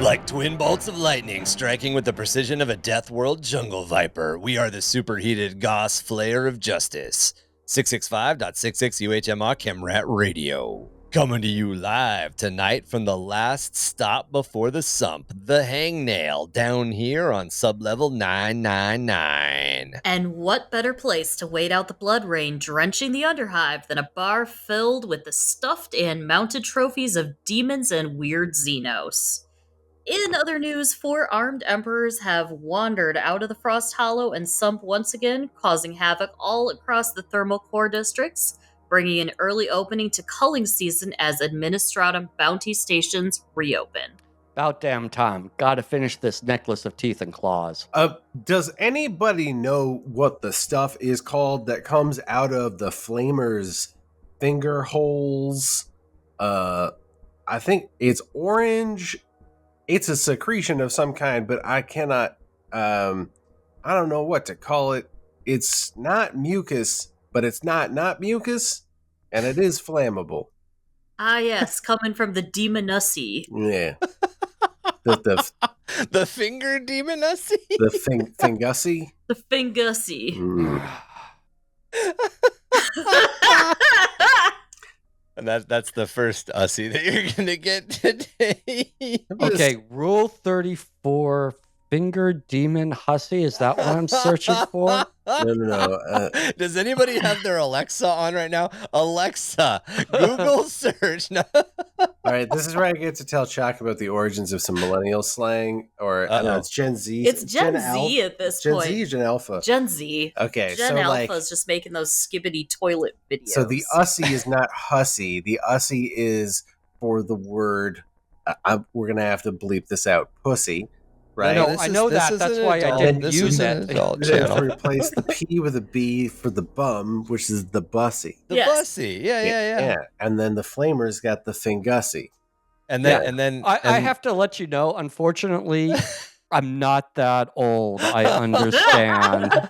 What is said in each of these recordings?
Like twin bolts of lightning striking with the precision of a death world jungle viper, we are the superheated Goss Flayer of Justice. 665.66 UHMR Chemrat Radio. Coming to you live tonight from the last stop before the sump, the hangnail, down here on sublevel 999. And what better place to wait out the blood rain drenching the Underhive than a bar filled with the stuffed and mounted trophies of demons and weird Xenos. In other news, 4 armed emperors have wandered out of the Frosthollow and Sump once again, causing havoc all across the thermal core districts, bringing an early opening to culling season as Administratum bounty stations reopen. About damn time. Gotta finish this necklace of teeth and claws. Does anybody know what the stuff is called that comes out of the flamers' finger holes? I think it's orange. It's a secretion of some kind, but I cannot, I don't know what to call it. It's not mucus, but it's not mucus, and it is flammable. Ah yes, coming from the Demonussi. Yeah. The finger demonusy? The Fingussi? The Fingussi. And that's the first Ussie that you're going to get today. Okay, Rule 34, finger demon hussy. Is that what I'm searching for? No. Does anybody have their Alexa on right now? Alexa, Google search. No. All right, this is where I get to tell Chac about the origins of some millennial slang, or I don't know, it's Gen Z. It's Gen Z at this Gen point. Z or Gen Alpha? Gen Z. Okay, Gen so Alpha is just making those skibbity toilet videos. So the Ussie is not hussy. The Ussie is for the word, we're going to have to bleep this out, pussy, right? No, I know that. That's why I didn't use it. To replace the P with a B for the bum, which is the bussy. The bussy, yeah. And then the flamers got the Fingussie. And then I have to let you know, unfortunately, I'm not that old. I understand.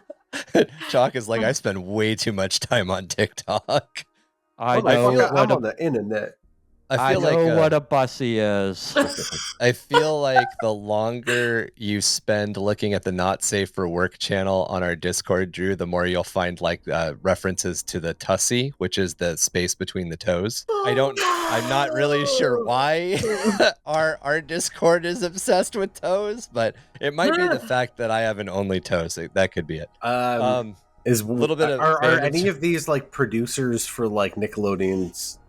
Chac is like, I spend way too much time on TikTok. I'm on the internet. I know what a bussy is. I feel like the longer you spend looking at the Not Safe for Work channel on our Discord, Drew, the more you'll find references to the tussie, which is the space between the toes. I'm not really sure why our Discord is obsessed with toes, but it might be the fact that I have an only toe, so that could be it. Is a little bit of are any of these like producers for like Nickelodeon's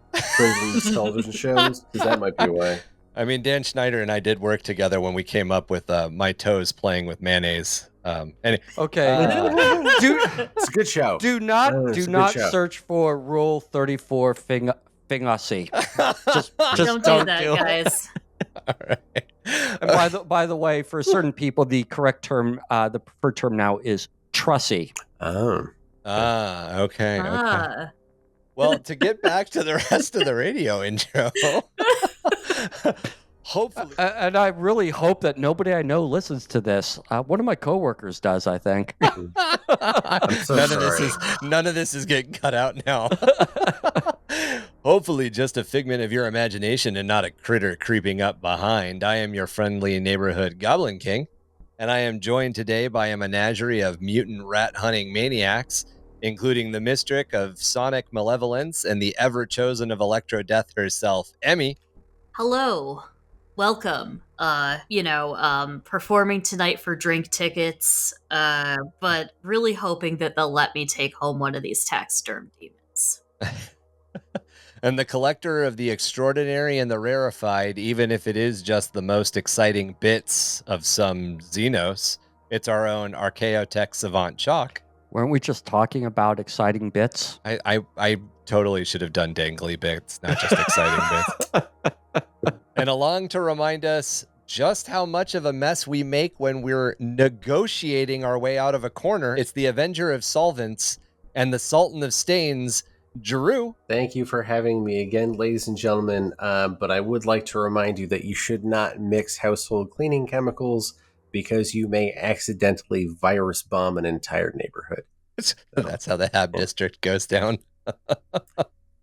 television shows? Because that might be a way. I mean, Dan Schneider and I did work together when we came up with My Toes Playing with Mayonnaise. Okay, it's a good show. Do not search for Rule 34 Fingussie. Just don't do that, guys. All right. And by the way, for certain people, the correct term, the preferred term now is trussy. Okay. Well, to get back to the rest of the radio intro, hopefully, and I really hope that nobody I know listens to this. One of my coworkers does, I think. None of this is getting cut out now. Hopefully, just a figment of your imagination and not a critter creeping up behind. I am your friendly neighborhood Goblin King, and I am joined today by a menagerie of mutant rat hunting maniacs, including the Mistrick of Sonic Malevolence and the ever-chosen of Electro Death herself, Emmy. Hello. Welcome. Performing tonight for drink tickets, but really hoping that they'll let me take home one of these taxiderm demons. And the collector of the extraordinary and the rarefied, even if it is just the most exciting bits of some Xenos, it's our own Archaeotech savant Chac. Weren't we just talking about exciting bits? I totally should have done dangly bits, not just exciting bits. And along to remind us just how much of a mess we make when we're negotiating our way out of a corner, it's the Avenger of Solvents and the Sultan of Stains, Drew. Thank you for having me again, ladies and gentlemen. But I would like to remind you that you should not mix household cleaning chemicals because you may accidentally virus bomb an entire neighborhood. That's how the Hab district goes down.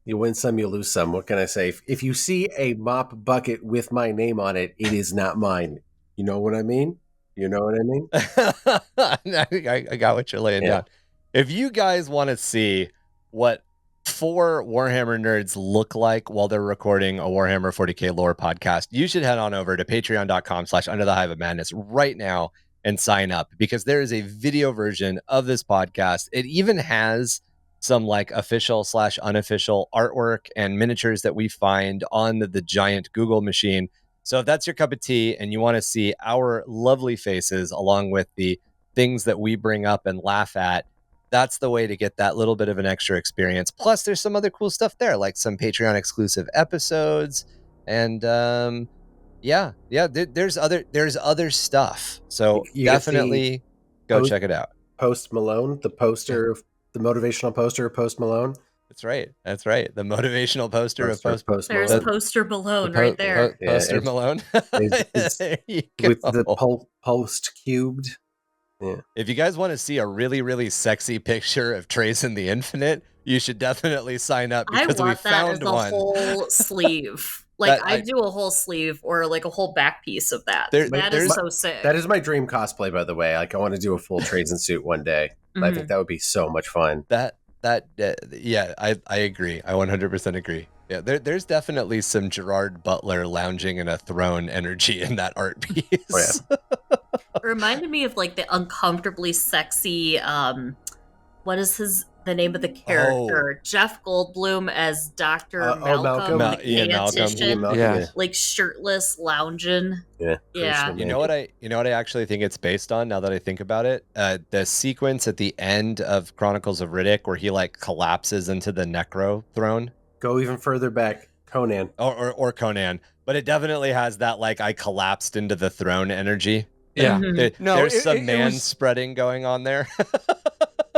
You win some, you lose some. What can I say? If you see a mop bucket with my name on it, it is not mine. You know what I mean? You know what I mean? I got what you're laying down. If you guys want to see what 4 Warhammer nerds look like while they're recording a Warhammer 40k lore podcast, you should head on over to patreon.com/under the Hive of Madness right now and sign up, because there is a video version of this podcast. It even has some like official/unofficial artwork and miniatures that we find on the giant Google machine. So if that's your cup of tea and you want to see our lovely faces along with the things that we bring up and laugh at, that's the way to get that little bit of an extra experience. Plus, there's some other cool stuff there, like some Patreon exclusive episodes, and there's other stuff. So You can definitely go Post- check it out. Post Malone, the poster, the motivational poster of Post Malone. That's right. The motivational poster of Post. There's Malone. Poster Malone right there. Poster Malone. It's There you with go. the post cubed. Yeah. If you guys want to see a really, really sexy picture of Trace in the Infinite, you should definitely sign up, because I we want that as found a one. whole sleeve. Like I'd do a whole sleeve or like a whole back piece of that. That is so sick. That is my dream cosplay, by the way. Like I want to do a full Tradesman suit one day. I think that would be so much fun. Yeah, I agree. I 100% agree. Yeah, there's definitely some Gerard Butler lounging in a throne energy in that art piece. Oh, yeah. It reminded me of like the uncomfortably sexy what is the name of the character? Jeff Goldblum as Dr. Malcolm. Ian Malcolm. Yeah. Like shirtless lounging. Yeah. Yeah. You know what I actually think it's based on, now that I think about it? The sequence at the end of Chronicles of Riddick where he like collapses into the Necro throne. Go even further back, Conan. Or Conan. But it definitely has that like I collapsed into the throne energy. Yeah. There's some man-spreading going on there.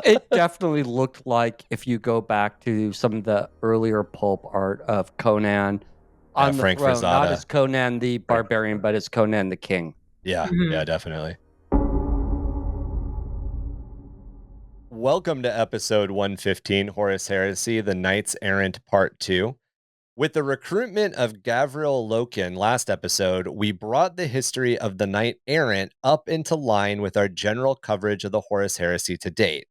It definitely looked like, if you go back to some of the earlier pulp art of Conan on the Frank throne, Frazetta. not as Conan the Barbarian, but as Conan the King. Yeah, yeah, definitely. Welcome to episode 115, Horus Heresy, the Knights-Errant Part 2. With the recruitment of Garviel Loken last episode, we brought the history of the Knight-Errant up into line with our general coverage of the Horus Heresy to date.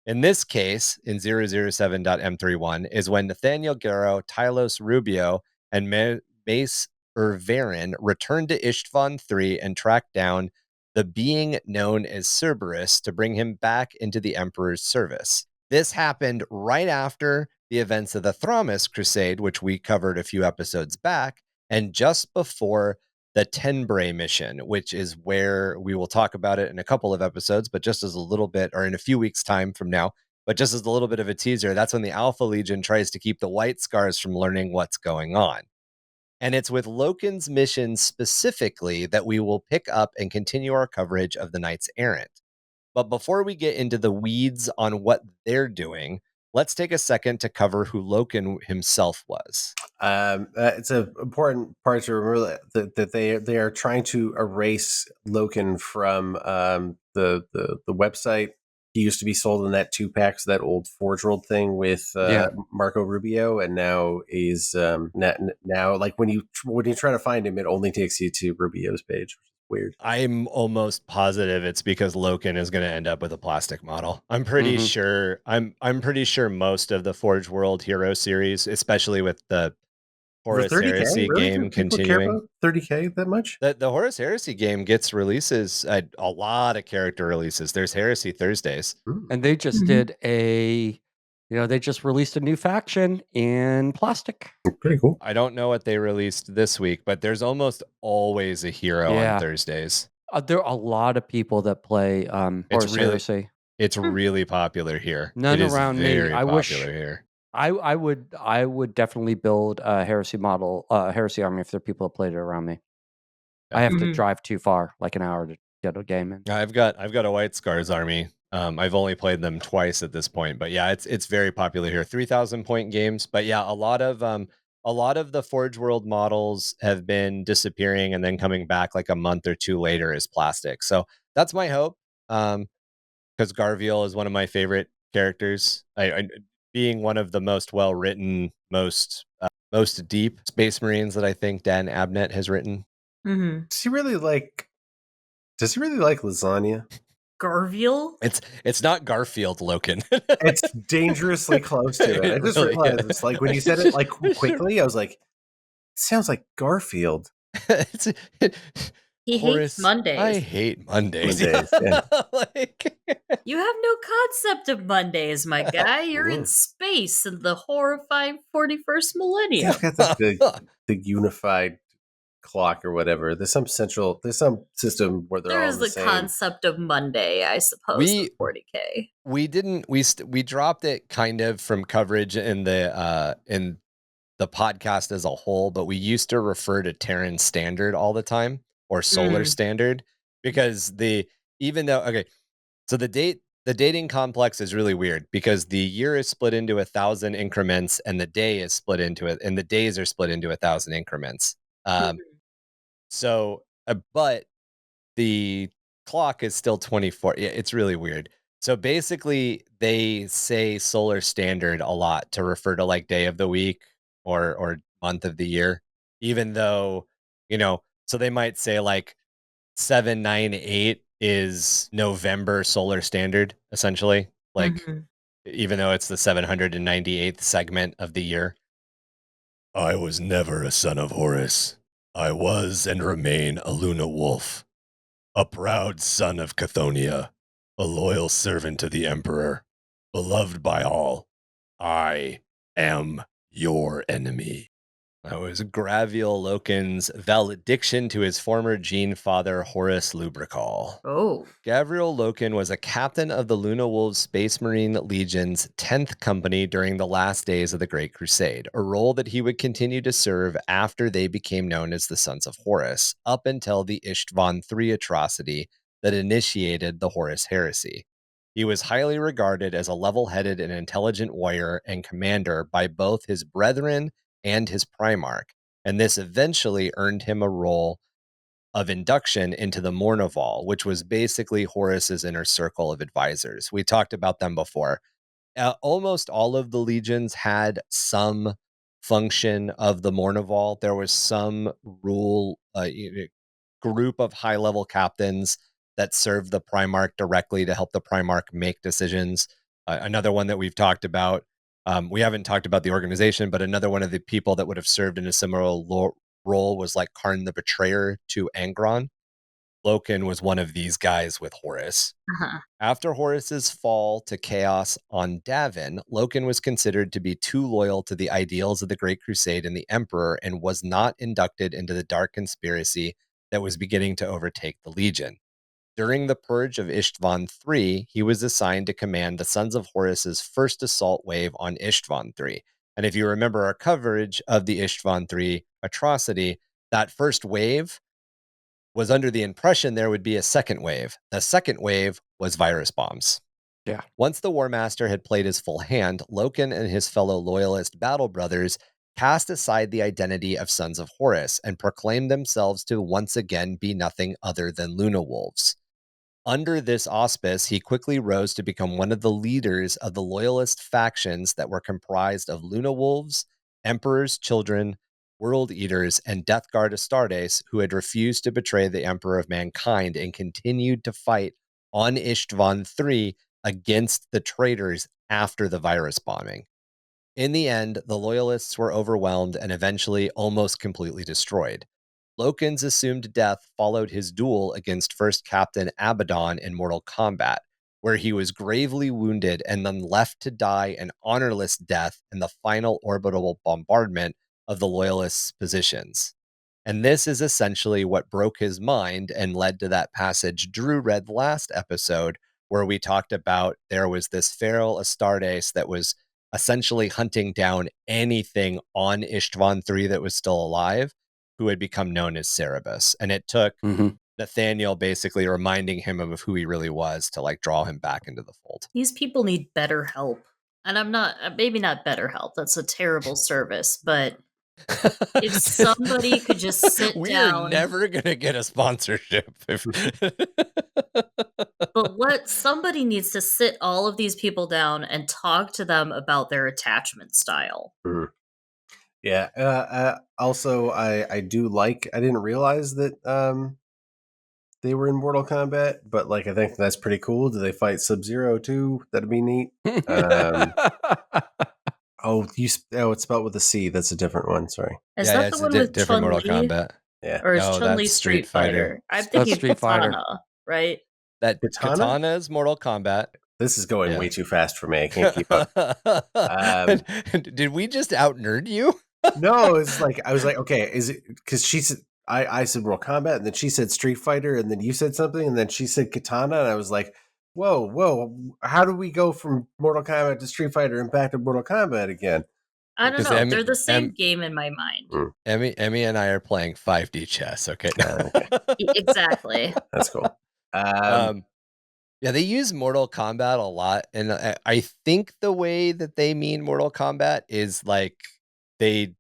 In this case, in 007.m31, is when Nathaniel Guerrero, Tylos Rubio, and Mace Urvarin returned to Ishtvan III and tracked down the being known as Cerberus to bring him back into the Emperor's service. This happened right after the events of the Thramas Crusade, which we covered a few episodes back, and just before the Tenbray mission, which is where we will talk about it in a couple of episodes, but just as a little bit, or in a few weeks' time from now, but just as a little bit of a teaser, that's when the Alpha Legion tries to keep the White Scars from learning what's going on. And it's with Loken's mission specifically that we will pick up and continue our coverage of the Knights-Errant. But before we get into the weeds on what they're doing, let's take a second to cover who Loken himself was. It's an important part to remember that they are trying to erase Loken from the website. He used to be sold in that 2-pack, so that old Forge World thing with Marco Rubio, and now is now like when you try to find him, it only takes you to Rubio's page. Weird. I'm almost positive it's because Loken is going to end up with a plastic model. I'm pretty sure. I'm pretty sure most of the Forge World Hero series, especially with the Horus Heresy game continuing. 30K that much? The Horus Heresy game gets releases, a lot of character releases. There's Heresy Thursdays, and they just did they just released a new faction in plastic. Pretty cool. I don't know what they released this week, but there's almost always a hero on Thursdays. There are a lot of people that play Horus Heresy. It's really popular here. None around me. I wish here. I would definitely build a Heresy model, Heresy army if there are people that played it around me. I have to drive too far, like an hour to get a game in. I've got a White Scars army. I've only played them twice at this point, but yeah, it's very popular here. 3,000 point games, but yeah, a lot of the Forge World models have been disappearing and then coming back like a month or two later as plastic. So that's my hope. Because Garviel is one of my favorite characters. being one of the most well-written, most deep Space Marines that I think Dan Abnett has written. Mm-hmm. Does he really like lasagna? Garviel? It's not Garfield Loken. It's dangerously close to it. I just really realized is. it's like when you said it like quickly, I was like, it sounds like Garfield. He Horus, hates Mondays. I hate Mondays. Mondays, yeah. Like, you have no concept of Mondays, my guy. You're in Mm. space in the horrifying 41st millennium. He's got like the unified clock or whatever. There's some system where they're There all is the the same. concept of Monday, I suppose, We- with 40k. We dropped it kind of from coverage in the podcast as a whole, but we used to refer to Terran Standard all the time, or Solar Standard, because so the dating complex is really weird because the year is split into 1,000 increments and the day is split into it, and the days are split into 1,000 increments. But the clock is still 24. Yeah, it's really weird. So basically, they say Solar Standard a lot to refer to like day of the week or month of the year, even though, so they might say like 798 is November Solar Standard, essentially, like even though it's the 798th segment of the year. I was never a son of Horus. I was and remain a Luna Wolf, a proud son of Chthonia, a loyal servant to the Emperor, beloved by all. I am your enemy. That was Garviel Loken's valediction to his former Gene father, Horus Lubrical. Oh. Garviel Loken was a captain of the Luna Wolves Space Marine Legion's 10th Company during the last days of the Great Crusade, a role that he would continue to serve after they became known as the Sons of Horus, up until the Ishtvan III atrocity that initiated the Horus Heresy. He was highly regarded as a level-headed and intelligent warrior and commander by both his brethren and his Primarch, and this eventually earned him a role of induction into the Mournival, which was basically Horus's inner circle of advisors. We talked about them before. Almost all of the legions had some function of the Mournival. There was some group of high-level captains that served the Primarch directly to help the Primarch make decisions. Another one that we've talked about, we haven't talked about the organization, but another one of the people that would have served in a similar role was like Karn the Betrayer to Angron. Loken was one of these guys with Horus. After Horus's fall to chaos on Davin, Loken was considered to be too loyal to the ideals of the Great Crusade and the Emperor and was not inducted into the dark conspiracy that was beginning to overtake the Legion. During the purge of Ishtvan III, he was assigned to command the Sons of Horus's first assault wave on Ishtvan III. And if you remember our coverage of the Ishtvan III atrocity, that first wave was under the impression there would be a second wave. The second wave was virus bombs. Yeah. Once the War Master had played his full hand, Loken and his fellow loyalist battle brothers cast aside the identity of Sons of Horus and proclaimed themselves to once again be nothing other than Luna Wolves. Under this auspice, he quickly rose to become one of the leaders of the loyalist factions that were comprised of Luna Wolves, Emperor's Children, World Eaters, and Death Guard Astartes, who had refused to betray the Emperor of Mankind and continued to fight on Ishtvan III against the traitors after the virus bombing. In the end, the Loyalists were overwhelmed and eventually almost completely destroyed. Loken's assumed death followed his duel against First Captain Abaddon in Mortal Kombat, where he was gravely wounded and then left to die an honorless death in the final orbital bombardment of the Loyalists' positions. And this is essentially what broke his mind and led to that passage Drew read last episode, where we talked about there was this feral Astartes that was essentially hunting down anything on Ishtvan III that was still alive, who had become known as Cerebus. And it took Nathaniel basically reminding him of who he really was to like draw him back into the fold. These people need better help. And I'm not, maybe not better help. That's a terrible service, but if somebody could just sit down. We're never going to get a sponsorship. But somebody needs to sit all of these people down and talk to them about their attachment style. Mhm. Yeah. Also, I do like. I didn't realize that they were in Mortal Kombat, but like I think that's pretty cool. Do they fight Sub-Zero too? That'd be neat. It's spelled with a C. That's a different one. Sorry. Is Yeah, that it's the a one with different Mortal Chun-Li? Kombat. Yeah. Or is No, Chun-Li that's Street Fighter? I'm That's thinking of Street Fighter. Katana, right? That Katana? Katana is Mortal Kombat. This is going Yeah. way too fast for me. I can't keep up. Did we just out nerd you? No, it's like I was like, okay, is it because she said I said Mortal Kombat, and then she said Street Fighter, and then you said something, and then she said Katana, and I was like, whoa, how do we go from Mortal Kombat to Street Fighter and back to Mortal Kombat again? I don't 'Cause know. Emmy- They're the same Em- game in my mind. Emmy and I are playing 5D chess. Okay. Okay. Exactly. That's cool. Yeah, they use Mortal Kombat a lot, and I think the way that they mean Mortal Kombat is like they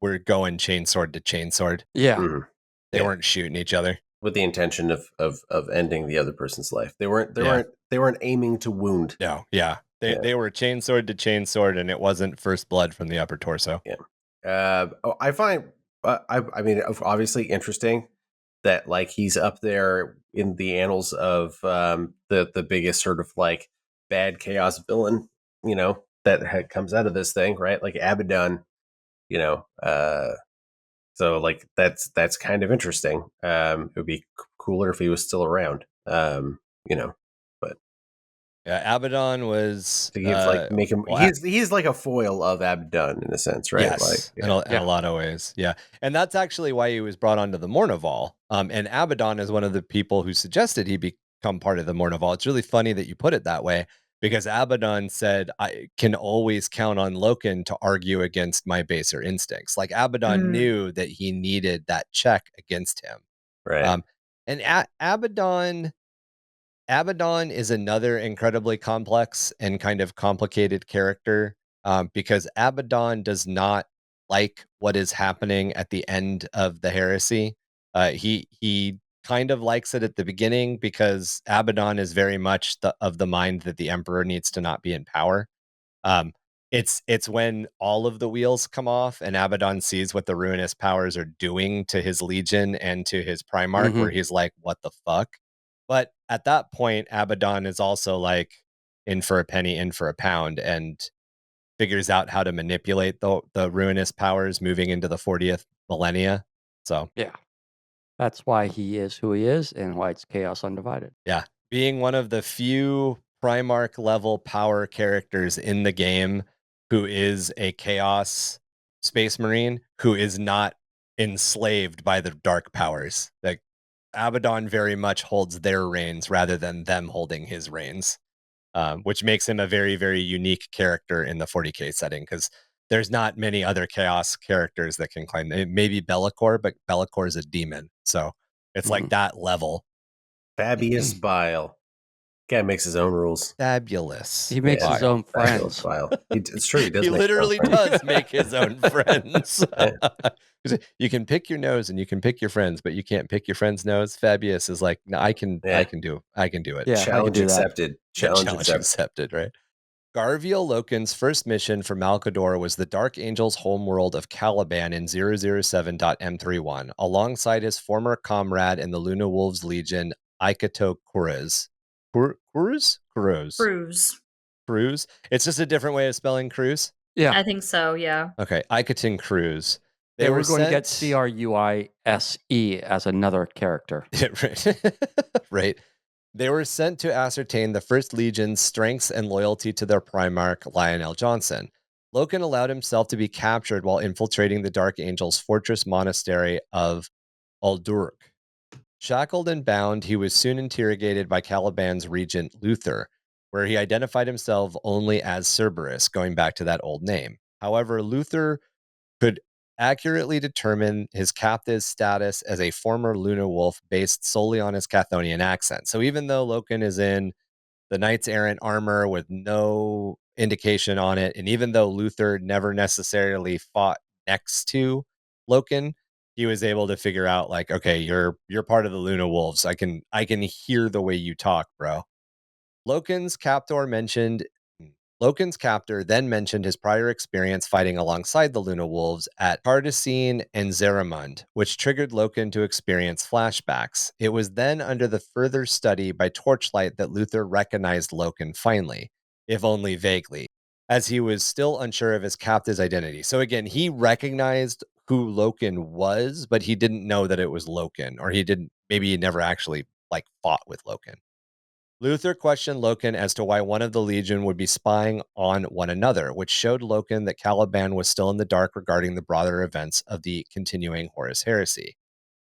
were going chainsword to chainsword. Yeah. Mhm. They Yeah. weren't shooting each other. With the intention of ending the other person's life. They weren't Yeah. aiming to wound. No, yeah. Yeah. They were chainsword to chainsword, and it wasn't first blood from the upper torso. I find I mean obviously interesting that like he's up there in the annals of the biggest sort of like bad chaos villain, you know, that comes out of this thing, right? Like Abaddon, you know. So like that's kind of interesting. It would be cooler if he was still around. You know, but Yeah, Abaddon was to give like make him he's like a foil of Abaddon in a sense, right? Yes, Like in a lot of ways. Yeah. And that's actually why he was brought onto the Mournival. And Abaddon is one of the people who suggested he become part of the Mournival. It's really funny that you put it that way because Abaddon said, I can always count on Loken to argue against my baser instincts. Like Abaddon knew that he needed that check against him. right. And Abaddon is another incredibly complex and kind of complicated character because Abaddon does not like what is happening at the end of the heresy. He kind of likes it at the beginning because Abaddon is very much of the mind that the Emperor needs to not be in power. It's when all of the wheels come off and Abaddon sees what the ruinous powers are doing to his legion and to his Primarch, where he's like, "What the fuck?" But at that point, Abaddon is also like in for a penny, in for a pound, and figures out how to manipulate the ruinous powers moving into the 40th millennia. So Yeah. That's why he is who he is and why it's Chaos Undivided. yeah, being one of the few Primarch level power characters in the game who is a Chaos Space Marine who is not enslaved by the dark powers. Like Abaddon very much holds their reins rather than them holding his reins, which makes him a very, very unique character in the 40k setting because there's not many other Chaos characters that can claim. Maybe Be'lakor, but Be'lakor is a demon, so it's like that level. Fabius Bile. Guy makes his own rules. Fabulous. He makes his own Fabulous friends. Bile. It's true. He does. He make his own literally friends. does make his own friends. You can pick your nose and you can pick your friends, but you can't pick your friend's nose. Fabius is like, no, I can do it. Yeah, Challenge do that. accepted. Challenge accepted. Accepted, right? Garviel Loken's first mission for Malkador was the Dark Angel's homeworld of Caliban in 007.m31, alongside his former comrade in the Luna Wolves Legion, Aikato Kuruz. Cruz. It's just a different way of spelling Cruz. Yeah. I think so, yeah. Okay, Ikatin Cruz. They were going to get Cruise as another character. Right. They were sent to ascertain the First Legion's strengths and loyalty to their Primarch, Lionel Johnson. Loken allowed himself to be captured while infiltrating the Dark Angel's fortress monastery of Uldurk. Shackled and bound, he was soon interrogated by Caliban's regent, Luther, where he identified himself only as Cerberus, going back to that old name. However, Luther could accurately determine his captive's status as a former Luna Wolf based solely on his Chthonian accent. So even though Loken is in the Knights-Errant armor with no indication on it, and even though Luther never necessarily fought next to Loken, he was able to figure out like, okay, you're part of the Luna Wolves. I can hear the way you talk, bro. Loken's captor then mentioned his prior experience fighting alongside the Luna Wolves at Cardacine and Zeramund, which triggered Loken to experience flashbacks. It was then under the further study by Torchlight that Luther recognized Loken finally, if only vaguely, as he was still unsure of his captive's identity. So again, he recognized who Loken was, but he didn't know that it was Loken, or maybe he never actually like fought with Loken. Luther questioned Loken as to why one of the Legion would be spying on one another, which showed Loken that Caliban was still in the dark regarding the broader events of the continuing Horus Heresy.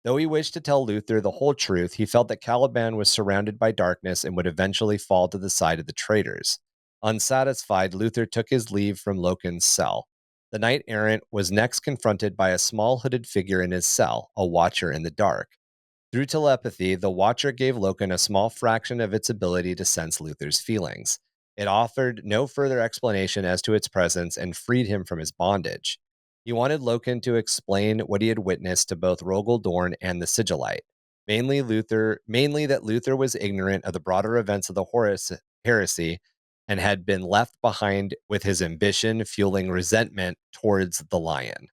Though he wished to tell Luther the whole truth, he felt that Caliban was surrounded by darkness and would eventually fall to the side of the traitors. Unsatisfied, Luther took his leave from Loken's cell. The Knight-Errant was next confronted by a small hooded figure in his cell, a watcher in the dark. Through telepathy, the Watcher gave Loken a small fraction of its ability to sense Luther's feelings. It offered no further explanation as to its presence and freed him from his bondage. He wanted Loken to explain what he had witnessed to both Rogel Dorn and the Sigillite, mainly that Luther was ignorant of the broader events of the Horus Heresy and had been left behind with his ambition fueling resentment towards the Lion.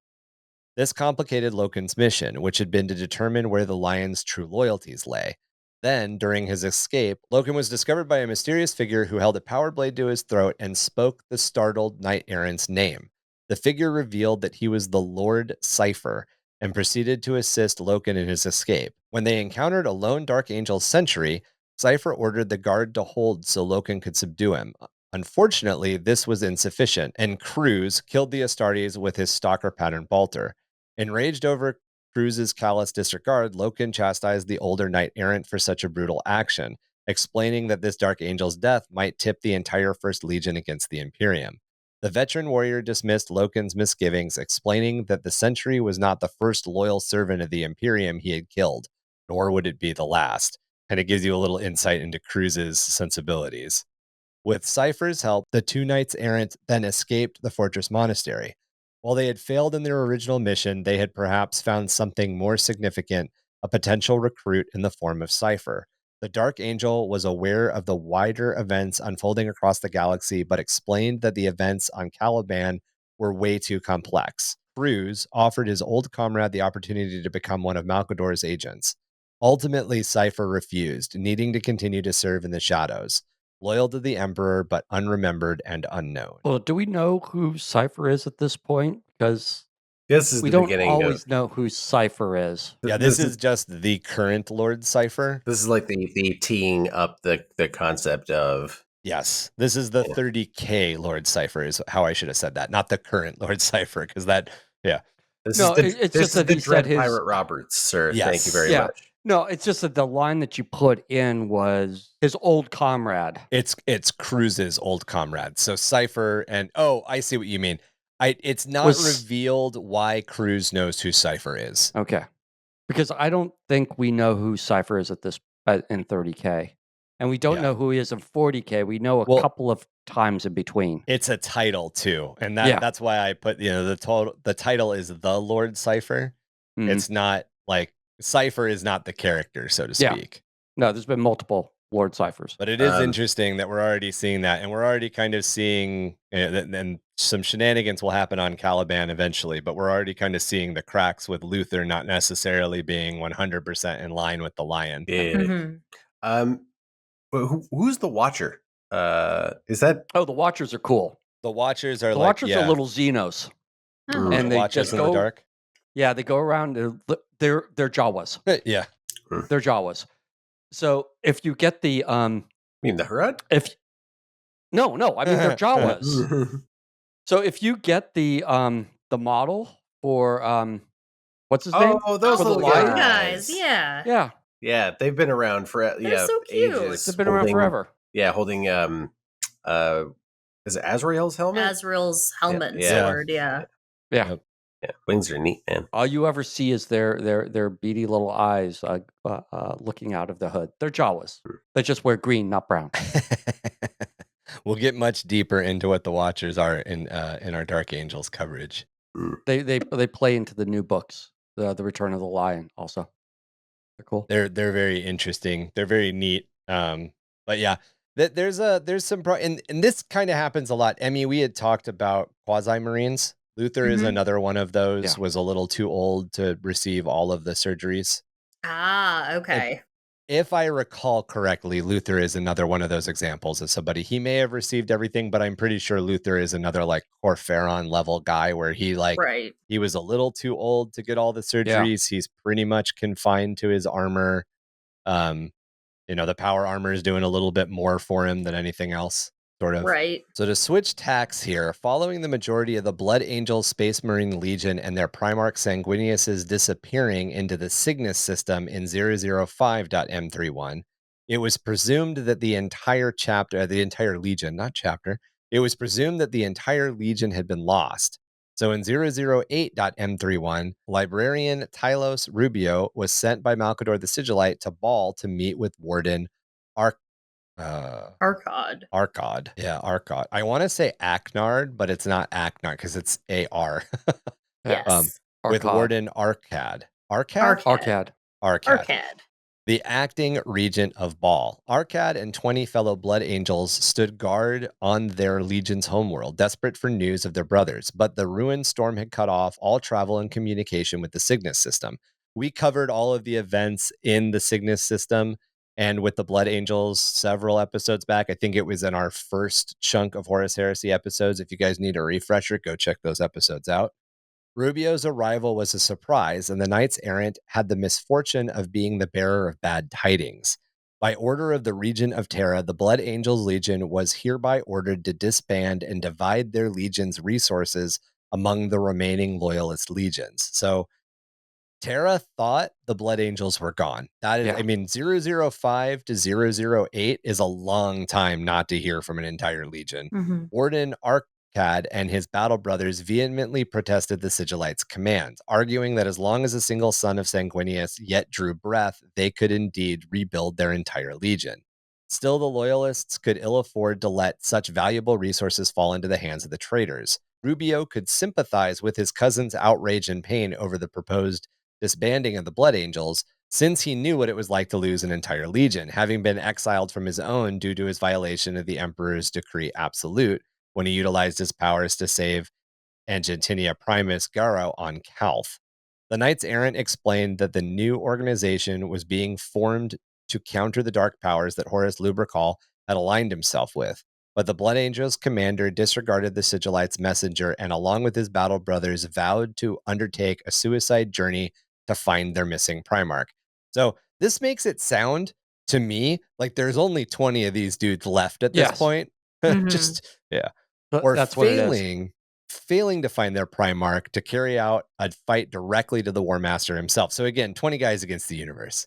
This complicated Loken's mission, which had been to determine where the Lion's true loyalties lay. Then, during his escape, Loken was discovered by a mysterious figure who held a power blade to his throat and spoke the startled Knight-Errant's name. The figure revealed that he was the Lord Cypher and proceeded to assist Loken in his escape. When they encountered a lone Dark Angel sentry, Cypher ordered the guard to hold so Loken could subdue him. Unfortunately, this was insufficient, and Cruz killed the Astartes with his stalker pattern bolter. Enraged over Cruz's callous disregard, Loken chastised the older Knight-Errant for such a brutal action, explaining that this Dark Angel's death might tip the entire First Legion against the Imperium. The veteran warrior dismissed Loken's misgivings, explaining that the Sentry was not the first loyal servant of the Imperium he had killed, nor would it be the last. And it gives you a little insight into Cruz's sensibilities. With Cypher's help, the two Knights-Errant then escaped the Fortress Monastery. While they had failed in their original mission, they had perhaps found something more significant, a potential recruit in the form of Cypher. The Dark Angel was aware of the wider events unfolding across the galaxy, but explained that the events on Caliban were way too complex. Cruz offered his old comrade the opportunity to become one of Malcador's agents. Ultimately, Cypher refused, needing to continue to serve in the shadows. Loyal to the Emperor, but unremembered and unknown. Well, do we know who Cypher is at this point? Because This is we the don't beginning always of. know who Cypher is. Yeah, this is just the current Lord Cypher. This is like the teeing up the concept of. Yes, this is the 30k Lord Cypher is how I should have said that, not the current Lord Cypher, because that, yeah. This No, is the, it's this just is that the he said Dread Pirate Roberts, sir. Yes. Thank you very Yeah. much. No, it's just that the line that you put in was his old comrade. It's Cruz's old comrade. So Cypher and I see what you mean. It's not revealed why Cruz knows who Cypher is. Okay. Because I don't think we know who Cypher is at this in 30k. And we don't know who he is in 40k. We know a couple of times in between. It's a title too. And that's why I put, the title is the Lord Cypher. Mm-hmm. It's not like Cypher is not the character, so to speak. No, there's been multiple Lord Cyphers. But it is interesting that we're already seeing that, and we're already kind of seeing, and some shenanigans will happen on Caliban eventually, but we're already kind of seeing the cracks with Luther not necessarily being 100% in line with the Lion. Yeah. Mm-hmm. But who's the Watcher? Is that? Oh, the Watchers are cool. The Watchers are Watchers are little Xenos. Oh. And they Watchers just go in the dark. Yeah, they go around. They're Jawas. Yeah, they're Jawas. So if you get the you mean the Hurad? No, I mean they're Jawas. So if you get the model for what's his name? Oh, those little guys. Yeah, they've been around for they're so cute. ages. They've been around forever. Yeah, holding is it Azrael's helmet? Azrael's helmet and sword. Yeah. Wings are neat, man. All you ever see is their beady little eyes looking out of the hood. They're Jawas. They just wear green, not brown. We'll get much deeper into what the Watchers are in our Dark Angels coverage. They play into the new books, the Return of the Lion also. They're cool. They're very interesting. They're very neat. But yeah, there's some and this kind of happens a lot. Emmy, we had talked about quasi marines. Luther is another one of those. Yeah. Was a little too old to receive all of the surgeries. Ah, okay. If I recall correctly, Luther is another one of those examples of somebody. He may have received everything, but I'm pretty sure Luther is another like Corferon level guy where he Right. he was a little too old to get all the surgeries. He's pretty much confined to his armor. The power armor is doing a little bit more for him than anything else, sort of. Right. So to switch tacks here, following the majority of the Blood Angel Space Marine Legion and their Primarch Sanguinius's disappearing into the Cygnus system in 005.m31, it was presumed that the entire legion, not chapter, it was presumed that the entire legion had been lost. So in 008.m31, librarian Tylos Rubio was sent by Malcador the Sigillite to Ball to meet with Warden Arcad. Yeah, Arcad. I want to say Aknard, but it's not Aknard because it's AR. Yes. With Warden Arcad. Arcad. The acting regent of Ball. Arcad and 20 fellow Blood Angels stood guard on their legion's homeworld, desperate for news of their brothers, but the ruined storm had cut off all travel and communication with the Cygnus system. We covered all of the events in the Cygnus system and with the Blood Angels several episodes back. I think it was in our first chunk of Horus Heresy episodes. If you guys need a refresher, go check those episodes out. Rubio's arrival was a surprise, and the Knights-Errant had the misfortune of being the bearer of bad tidings. By order of the Regent of Terra, the Blood Angels Legion was hereby ordered to disband and divide their legion's resources among the remaining loyalist legions. So Terra thought the Blood Angels were gone. That is, I mean, 005 to 008 is a long time not to hear from an entire legion. Warden Arcad and his battle brothers vehemently protested the Sigillites' commands, arguing that as long as a single son of Sanguinius yet drew breath, they could indeed rebuild their entire legion. Still, the loyalists could ill afford to let such valuable resources fall into the hands of the traitors. Rubio could sympathize with his cousin's outrage and pain over the proposed disbanding of the Blood Angels, since he knew what it was like to lose an entire legion, having been exiled from his own due to his violation of the Emperor's decree absolute when he utilized his powers to save Angentinia Primus Garo on Calth. The Knights-Errant explained that the new organization was being formed to counter the dark powers that Horus Lubrical had aligned himself with. But the Blood Angels commander disregarded the Sigillites' messenger and, along with his battle brothers, vowed to undertake a suicide journey to find their missing Primarch. So this makes it sound to me like there's only 20 of these dudes left at this point. Or that's failing to find their Primarch to carry out a fight directly to the War Master himself. So again, 20 guys against the universe.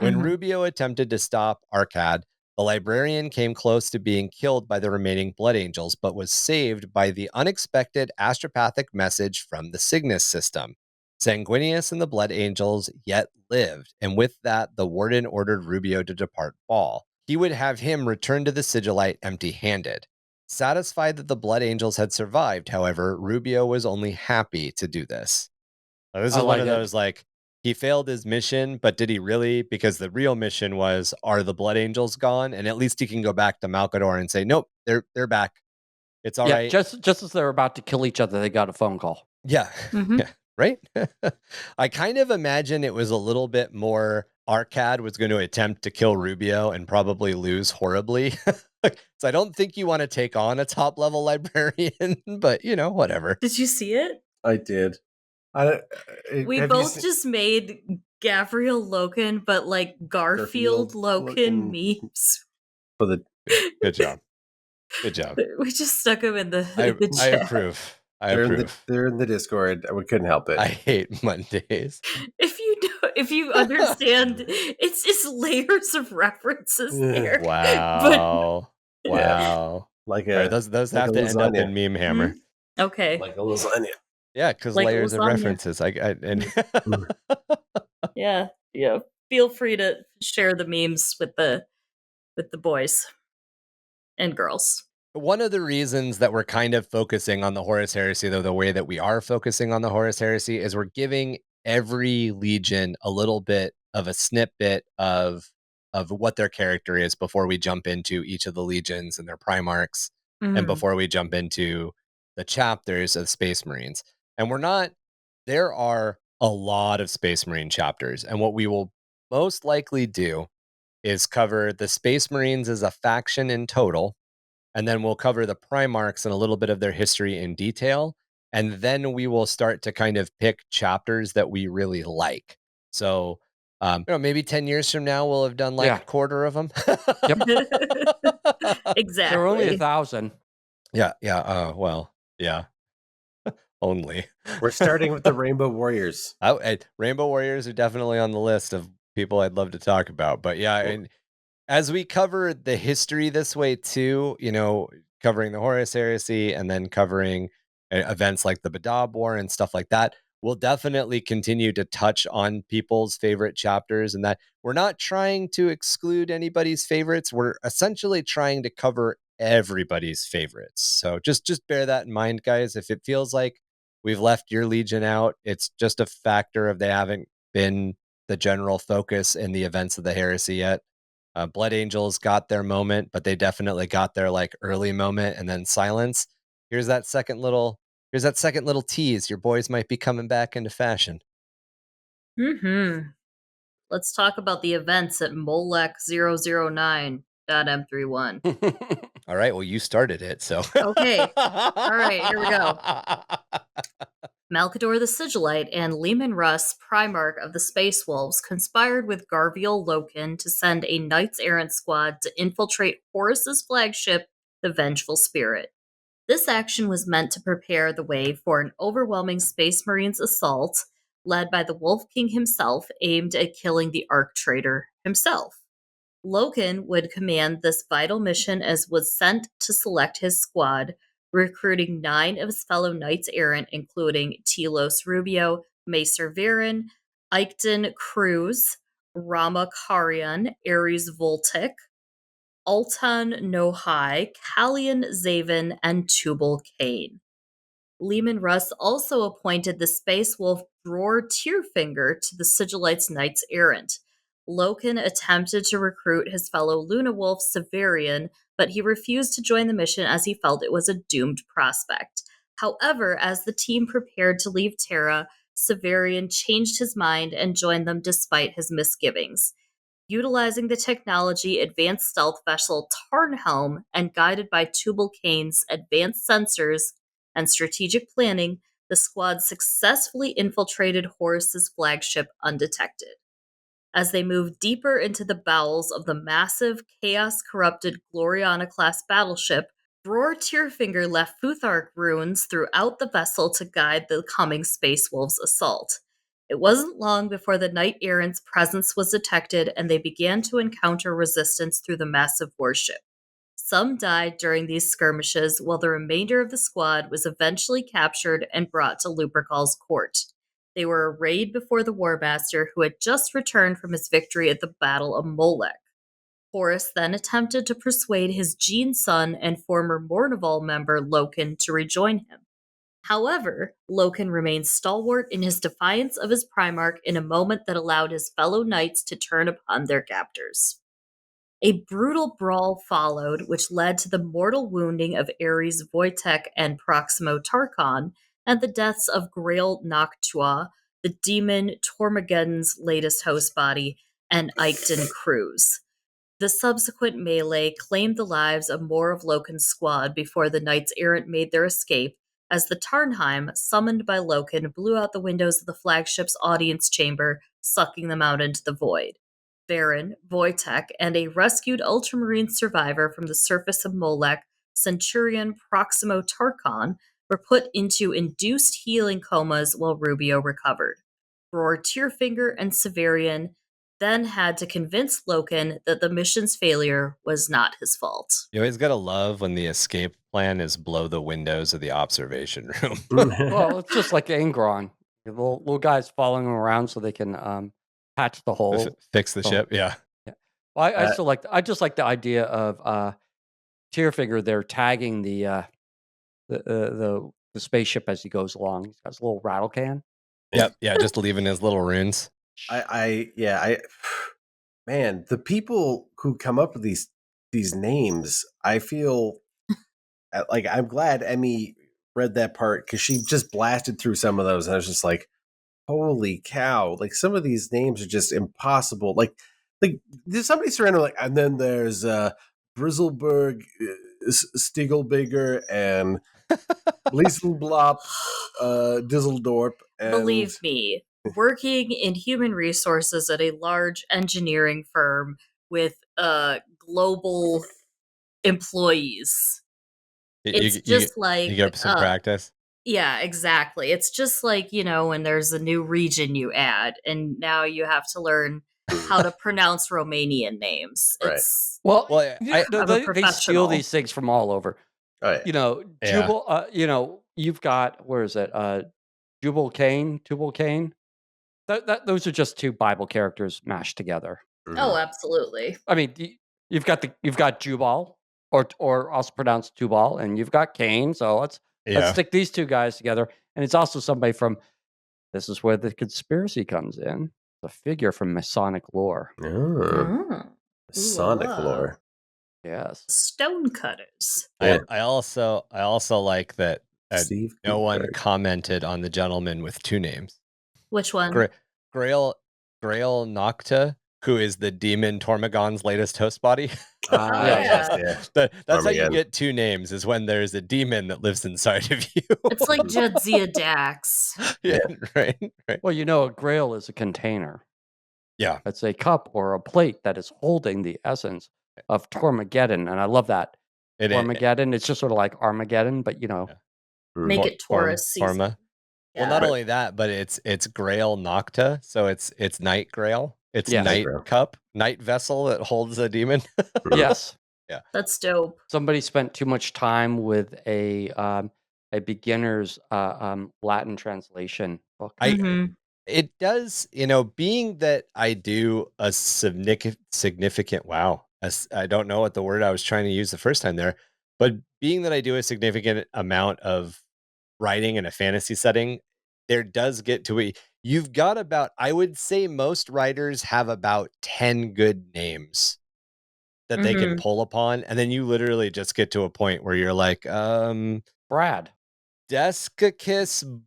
When Rubio attempted to stop Arcad, the librarian came close to being killed by the remaining Blood Angels, but was saved by the unexpected astropathic message from the Cygnus system. Sanguinius and the Blood Angels yet lived, and with that, the warden ordered Rubio to depart Ball. He would have him return to the Sigillite empty-handed. Satisfied that the Blood Angels had survived, however, Rubio was only happy to do this. Now, this is one of those, like, he failed his mission, but did he really? Because the real mission was, are the Blood Angels gone? And at least he can go back to Malcador and say, nope, they're back. It's all right. Just as they're about to kill each other, they got a phone call. Yeah. Yeah. Right? I kind of imagine it was a little bit more Arcad was going to attempt to kill Rubio and probably lose horribly. So I don't think you want to take on a top level librarian, but whatever. Did you see it? I did. We both just made Garviel Loken, but like Garfield Loken memes. For the good job. Good job. We just stuck them in the chat. I approve. They're in the Discord. We couldn't help it. I hate Mondays. If you understand, it's layers of references here. Wow. Wow. Like those have to end up in Meme Hammer. Okay. Like a lasagna. Yeah, because like layers of references. Yeah. Feel free to share the memes with the boys and girls. One of the reasons that we're kind of focusing on the Horus Heresy, though, the way that we are focusing on the Horus Heresy is we're giving every legion a little bit of a snippet of what their character is before we jump into each of the legions and their primarchs, and before we jump into the chapters of Space Marines. And there are a lot of Space Marine chapters, and what we will most likely do is cover the Space Marines as a faction in total, and then we'll cover the Primarchs and a little bit of their history in detail, and then we will start to kind of pick chapters that we really like. So, maybe 10 years from now, we'll have done like a quarter of them. Exactly. There are only 1,000. Yeah. Well, yeah. Only. We're starting with the Rainbow Warriors. Rainbow Warriors are definitely on the list of people I'd love to talk about. But yeah, and as we cover the history this way too, covering the Horus Heresy and then covering events like the Badab War and stuff like that, we'll definitely continue to touch on people's favorite chapters, and that we're not trying to exclude anybody's favorites. We're essentially trying to cover everybody's favorites. So just bear that in mind, guys. If it feels like we've left your legion out, it's just a factor of they haven't been the general focus in the events of the Heresy yet. Blood Angels got their moment, but they definitely got their like early moment and then silence. Here's that second little tease. Your boys might be coming back into fashion. Let's talk about the events at Molech 009.m31. All right, well, you started it, so. Okay. All right, here we go. Malkador the Sigillite and Leman Russ, Primarch of the Space Wolves, conspired with Garviel Loken to send a Knights-Errant squad to infiltrate Horus's flagship, the Vengeful Spirit. This action was meant to prepare the way for an overwhelming Space Marines assault, led by the Wolf King himself, aimed at killing the Arc Traitor himself. Loken would command this vital mission as was sent to select his squad, recruiting 9 of his fellow Knights-Errant, including Telos Rubio, Macer Viren, Eichton Cruz, Rama Karian, Ares Voltic, Altan Nohai, Callian Zaven, and Tubal Cain. Leman Russ also appointed the Space Wolf Dror Tearfinger to the Sigillite's Knights-Errant. Loken attempted to recruit his fellow Luna Wolf Severian, but he refused to join the mission as he felt it was a doomed prospect. However, as the team prepared to leave Terra, Severian changed his mind and joined them despite his misgivings. Utilizing the technology advanced stealth vessel Tarnhelm and guided by Tubal Cain's advanced sensors and strategic planning, the squad successfully infiltrated Horus's flagship undetected. As they moved deeper into the bowels of the massive, chaos-corrupted Gloriana-class battleship, Dror Tearfinger left Futhark runes throughout the vessel to guide the coming Space Wolves' assault. It wasn't long before the Knight-Errant's presence was detected and they began to encounter resistance through the massive warship. Some died during these skirmishes, while the remainder of the squad was eventually captured and brought to Lupercal's court. They were arrayed before the War Master, who had just returned from his victory at the Battle of Molech. Horus then attempted to persuade his Gene son and former Mournival member Loken to rejoin him. However, Loken remained stalwart in his defiance of his Primarch in a moment that allowed his fellow knights to turn upon their captors. A brutal brawl followed, which led to the mortal wounding of Ares Wojtek and Proximo Tarkon, and the deaths of Grail Noctua, the demon Tormageddon's latest host body, and Eichton Cruz. The subsequent melee claimed the lives of more of Loken's squad before the Knights-Errant made their escape, as the Tarnheim, summoned by Loken, blew out the windows of the flagship's audience chamber, sucking them out into the void. Varen, Wojtek, and a rescued Ultramarine survivor from the surface of Molech, Centurion Proximo Tarkon, were put into induced healing comas while Rubio recovered. Dror Tearfinger and Severian then had to convince Loken that the mission's failure was not his fault. You always gotta love when the escape plan is blow the windows of the observation room. Well, it's just like Angron. The little guys following them around so they can patch the hole. Fix the ship, yeah. Well, I just like the idea of Tearfinger there tagging the spaceship as he goes along. He's got his little rattle can. Yep. Yeah. Just leaving his little runes. Man, the people who come up with these names, I feel like I'm glad Emmy read that part because she just blasted through some of those, and I was just like, holy cow! Like some of these names are just impossible. Like there's somebody surrounded like, and then there's Brizzleberg, Stiegelbigger, and Lieselblop, Dizzledorp, and Believe me, working in human resources at a large engineering firm with global employees, it's just like you get up some practice. yeah, exactly. It's just like, when there's a new region you add, and now you have to learn how to pronounce Romanian names. Right. It's Well, I'm a they steal professional. these things from all over. oh, yeah. Jubal. You've got, where is it? Jubal Cain, Tubal Cain. Those are just two Bible characters mashed together. Oh, absolutely. I mean, you've got Jubal, or also pronounced Tubal, and you've got Cain. So let's stick these two guys together. And it's also somebody from. This is where the conspiracy comes in. A figure from Masonic lore. Sonic lore. Yes. Stonecutters. I also like that Steve no one Gutenberg. commented on the gentleman with two names. Which one? Grail Nocta, who is the demon Tormagon's latest host body. Yeah. That's how you get two names, is when there's a demon that lives inside of you. It's like Jadzia Dax. Yeah, right. Well, a grail is a container. Yeah. It's a cup or a plate that is holding the essence of Tormageddon. And I love that. Tormageddon, it's just sort of like Armageddon, but Make it Taurus season. Torma. Yeah. Well, not only that, but it's Grail Nocta, so it's night grail. It's night cup, night vessel that holds a demon. Yes. Yeah. That's dope. Somebody spent too much time with a beginner's Latin translation book. It does, being that I do a significant wow. I don't know what the word I was trying to use the first time there, but being that I do a significant amount of writing in a fantasy setting, there does get to it. You've got about, I would say most writers have about 10 good names that they can pull upon. And then you literally just get to a point where you're like, Brad. Deskakis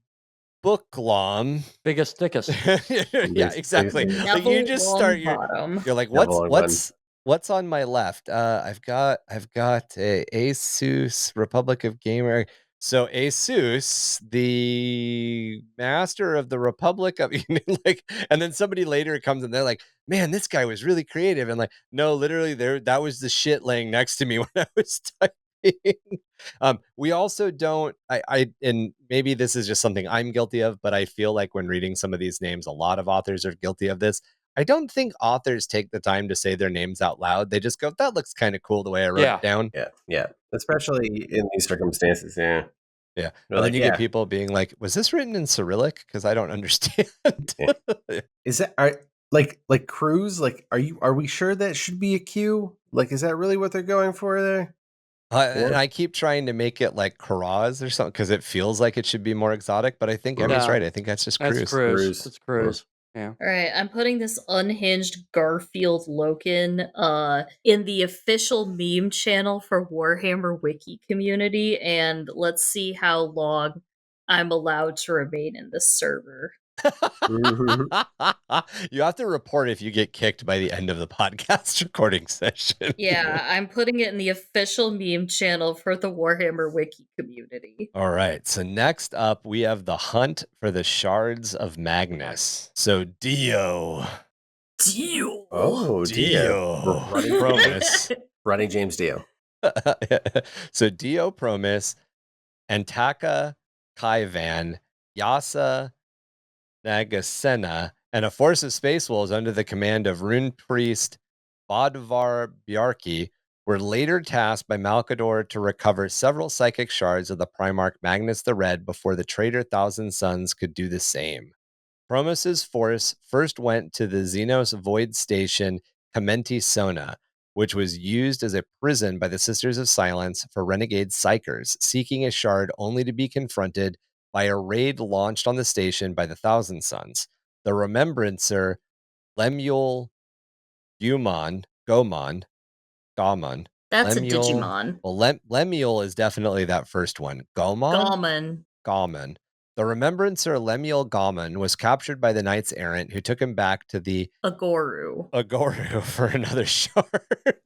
Booklom. Biggest thickest. Yeah, exactly. Like you just start you're like, what's on my left? I've got a Asus Republic of Gamer. So Asus, the master of the Republic of and then somebody later comes and they're like, man, this guy was really creative. And like, no, literally that was the shit laying next to me when I was typing. We also don't, and maybe this is just something I'm guilty of, but I feel like when reading some of these names, a lot of authors are guilty of this. I don't think authors take the time to say their names out loud. They just go, that looks kind of cool the way I wrote it down. Yeah. Especially in these circumstances. Yeah. And then you get people being like, was this written in Cyrillic? Because I don't understand. Is that like Cruz? Like, are we sure that should be a Q? Like, is that really what they're going for there? And I keep trying to make it like Karaz or something because it feels like it should be more exotic, but I think Emmy's right. I think that's just Cruz. It's Cruz. Yeah. All right, I'm putting this unhinged Garviel Loken in the official meme channel for Warhammer Wiki community, and let's see how long I'm allowed to remain in this server. You have to report if you get kicked by the end of the podcast recording session. Yeah, I'm putting it in the official meme channel for the Warhammer Wiki community. All right, so next up we have the hunt for the shards of Magnus. So Dio. Oh, Dio. Promise. Ronnie James Dio. So Dio Promise, Antaka Kaivan, Yasa Nagasena, and a force of space wolves under the command of rune priest Bodvar Bjarki were later tasked by Malkador to recover several psychic shards of the Primarch Magnus the Red before the traitor Thousand Sons could do the same. Promis's force first went to the Xenos Void Station Kamenti Sona, which was used as a prison by the Sisters of Silence for renegade psychers, seeking a shard only to be confronted by a raid launched on the station by the Thousand Sons. The Remembrancer Lemuel Gomon. That's a Lemuel. Digimon. Well, Lemuel is definitely that first one. Gomon? Gomon. The Remembrancer Lemuel Gomon was captured by the Knights-Errant, who took him back to the Agoru for another shard.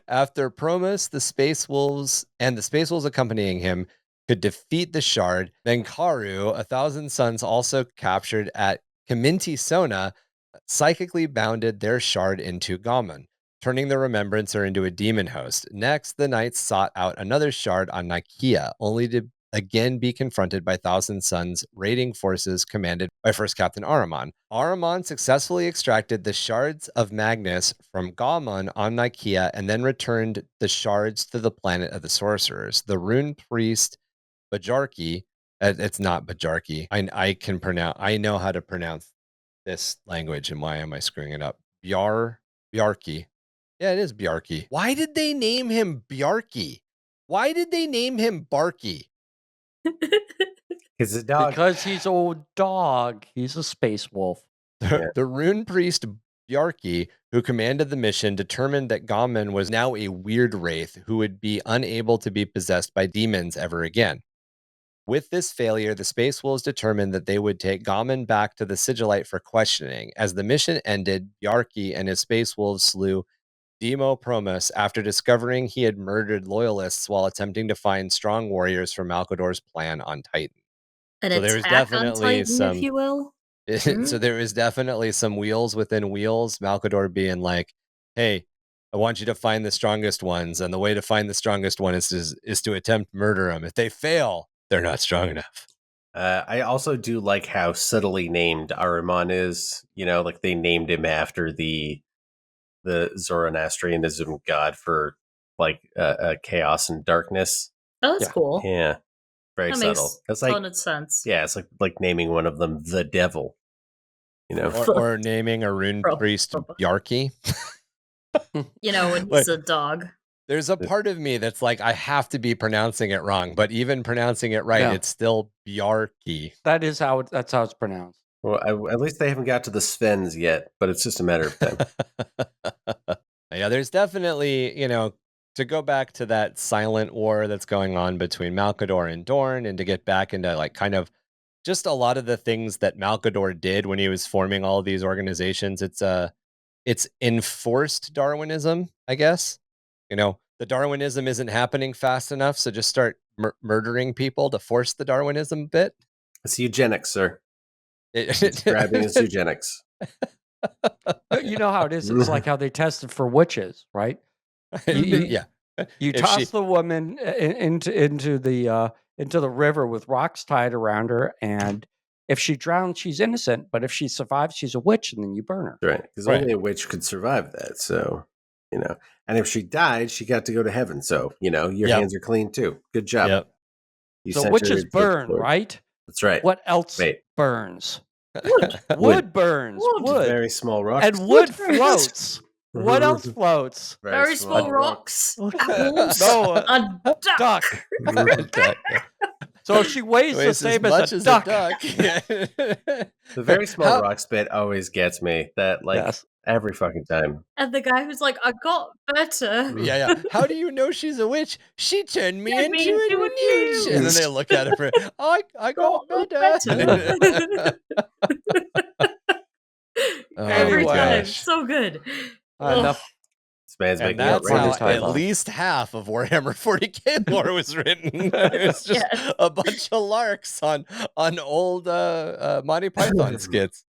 After Promus, the Space Wolves accompanying him could defeat the shard, then Karu, a Thousand Sons also captured at Kaminti Sona, psychically bounded their shard into Gomon, turning the Remembrancer into a demon host. Next, the Knights sought out another shard on Nicaea, only to again be confronted by Thousand Sons raiding forces commanded by First Captain Ahriman. Ahriman successfully extracted the shards of Magnus from Gomon on Nicaea and then returned the shards to the planet of the sorcerers. The rune priest Bajarki, it's not Bajarki. I know how to pronounce this language, and why am I screwing it up? Bjarki. Yeah, it is Bjarki. Why did they name him Bjarki? Why did they name him Barky? It's a dog. Because he's an old dog. He's a space wolf. The rune priest Bjarki, who commanded the mission, determined that Gomon was now a weird wraith who would be unable to be possessed by demons ever again. With this failure, the Space Wolves determined that they would take Gomon back to the Sigillite for questioning. As the mission ended, Bjarki and his Space Wolves slew Demo Promus after discovering he had murdered loyalists while attempting to find strong warriors for Malkador's plan on Titan. An So there's attack on definitely Titan, if you will. So there is definitely some wheels within wheels. Malkador being like, "Hey, I want you to find the strongest ones, and the way to find the strongest one is to attempt murder them. If they fail, they're not strong enough." I also do like how subtly named Ahriman is. You know, like they named him after the Zoroastrianism god for like chaos and darkness. Oh, that's cool. Yeah, very That subtle. makes It's like ton of sense. yeah, it's like naming one of them the devil. You know, or naming a rune priest Bjarki. You know, when he's a dog. There's a part of me that's like, I have to be pronouncing it wrong, but even pronouncing it right, it's still Bjarki. That's how it's pronounced. Well, at least they haven't got to the Svens yet, but it's just a matter of time. Yeah, there's definitely, to go back to that silent war that's going on between Malkador and Dorn, and to get back into like kind of just a lot of the things that Malkador did when he was forming all of these organizations. It's enforced Darwinism, I guess. The Darwinism isn't happening fast enough, so just start murdering people to force the Darwinism bit. It's eugenics, sir. It's grabbing is eugenics. You know how it is. It's like how they tested for witches, right? Yeah. You toss the woman into the river with rocks tied around her, and if she drowns, she's innocent. But if she survives, she's a witch, and then you burn her. Right, because only a witch could survive that. So, and if she died, she got to go to heaven. So, your hands are clean too. Good job. Yep. So witches burn, right? That's right. What else burns? Wood. Wood burns. Wood. Very small rocks. And wood floats. What else floats? Very small rocks. Apples. No, a duck. So she weighs the same as a duck. The very small rocks bit always gets me. That every fucking time. And the guy who's like, I got better. Yeah. How do you know she's a witch? She turned me into a witch. And then they look at her for, I got better. Every time. So good. Enough. And that's how at least half of Warhammer 40k lore was written. It's just a bunch of larks on old Monty Python skits.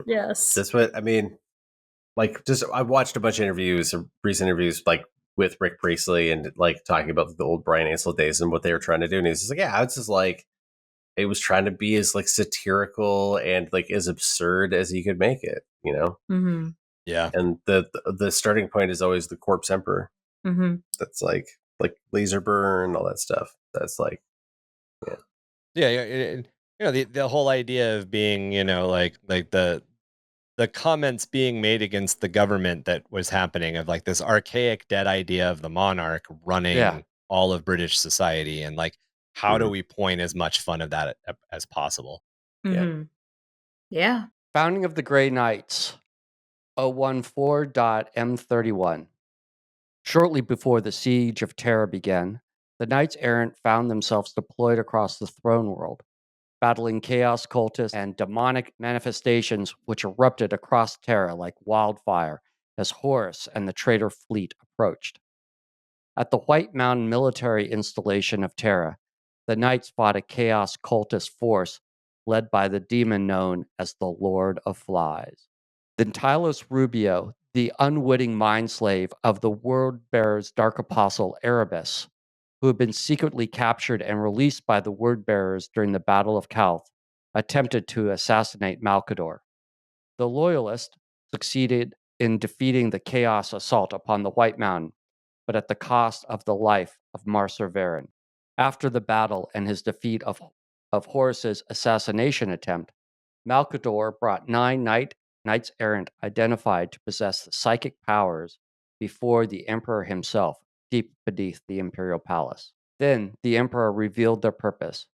Yes. That's what I mean. Like, I watched a bunch of recent interviews, like with Rick Priestley, and like talking about the old Brian Ansel days and what they were trying to do. And he's just like, yeah, it's just like it was trying to be as like satirical and like as absurd as he could make it. Mm-hmm. Yeah, and the starting point is always the corpse emperor. Mm-hmm. That's like laser burn, all that stuff. That's like, the whole idea of being, like the comments being made against the government that was happening, of like this archaic dead idea of the monarch running all of British society, and like how do we point as much fun of that as possible? Mm-hmm. Yeah. Founding of the Grey Knights, 014.M31. Shortly before the Siege of Terra began, the Knights-Errant found themselves deployed across the throne world, battling chaos cultists and demonic manifestations which erupted across Terra like wildfire as Horus and the traitor fleet approached. At the White Mountain military installation of Terra, the Knights fought a chaos cultist force led by the demon known as the Lord of Flies. Then Tylos Rubio, the unwitting mind slave of the Word-Bearer's dark apostle Erebus, who had been secretly captured and released by the Word-Bearers during the Battle of Calth, attempted to assassinate Malcador. The Loyalist succeeded in defeating the Chaos assault upon the White Mountain, but at the cost of the life of Marser Varen. After the battle and his defeat of Horus's assassination attempt, Malcador brought 9 Knights-Errant identified to possess the psychic powers before the Emperor himself, deep beneath the Imperial Palace. Then the Emperor revealed their purpose,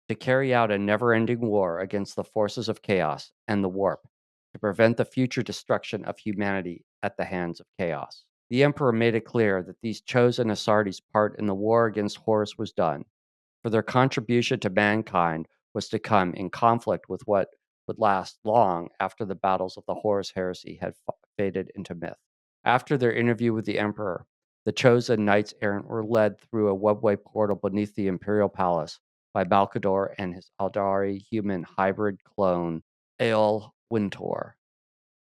to carry out a never-ending war against the forces of chaos and the warp, to prevent the future destruction of humanity at the hands of chaos. The Emperor made it clear that these chosen Astartes' part in the war against Horus was done, for their contribution to mankind was to come in conflict with what would last long after the battles of the Horus Heresy had faded into myth. After their interview with the Emperor, the chosen Knights-Errant were led through a webway portal beneath the Imperial Palace by Malcador and his Aldari human hybrid clone, Ael Wintor,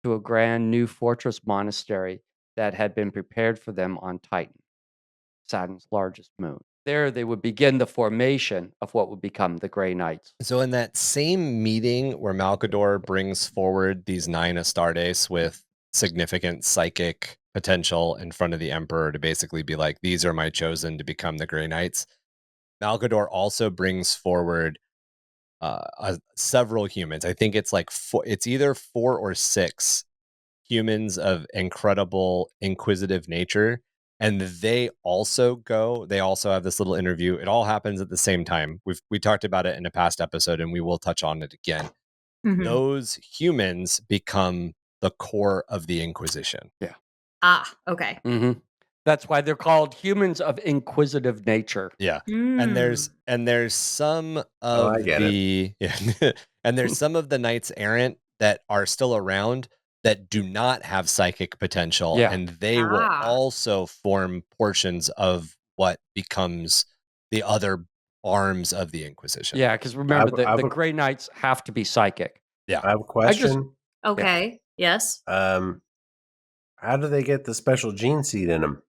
to a grand new fortress monastery that had been prepared for them on Titan, Saturn's largest moon. There they would begin the formation of what would become the Grey Knights. So in that same meeting where Malcador brings forward these 9 Astartes with significant psychic potential in front of the Emperor to basically be like, these are my chosen to become the Grey Knights, Malcador also brings forward several humans. I think it's like it's either 4 or 6 humans of incredible inquisitive nature, and they also have this little interview. It all happens at the same time. We talked about it in a past episode, and we will touch on it again. Mm-hmm. Those humans become the core of the Inquisition. Yeah. Ah, okay. Mm-hmm. That's why they're called humans of inquisitive nature. Yeah. Mm. And there's some of and there's some of the Knights-Errant that are still around that do not have psychic potential, and they will also form portions of what becomes the other arms of the Inquisition. Yeah, because remember, the Grey Knights have to be psychic. Yeah. I have a question. Okay. Yeah. Yes. How do they get the special gene seed in them?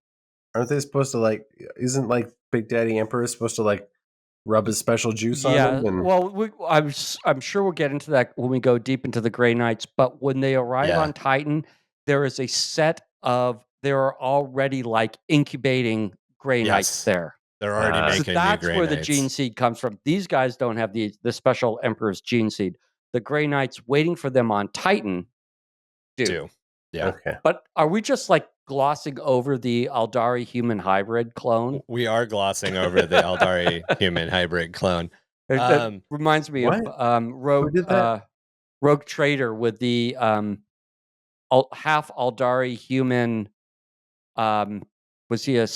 Aren't they supposed to isn't Big Daddy Emperor supposed to rub his special juice on them? Yeah, well, I'm sure we'll get into that when we go deep into the Grey Knights, but when they arrive on Titan, there is a set of, there are already incubating Grey Knights there. They're already making so that's new Grey where Knights. The gene seed comes from. These guys don't have the special Emperor's gene seed. The Grey Knights waiting for them on Titan do. Yeah. Okay. But are we just glossing over the Aldari human hybrid clone? We are glossing over the Aldari human hybrid clone. That reminds me of Rogue Trader with the half Aldari human. Was he a